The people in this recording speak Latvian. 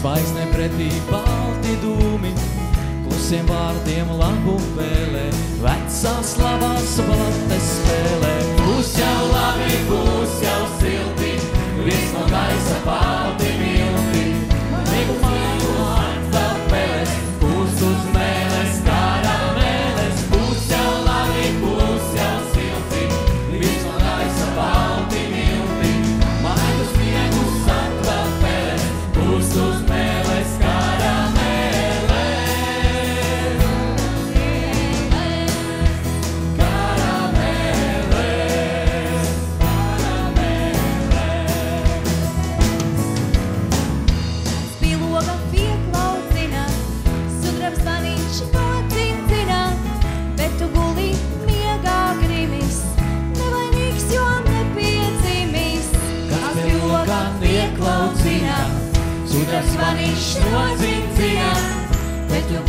Zvaigznē pretī balti dūmi, klusiem vārdiem labu vēlē, vecās labās blates spēlē. Būs jau labi, būs jau silti, viss no gaisa balti milti. Migu māju atvēl peles, būs uz mēles, karamēles. Būs jau labi, būs jau silti, viss no gaisa balti milti. Māju sniegus atvēl peles, būs uz mēles, karamēles. Sudrabs zvanīšs nodzīdzina, bet tu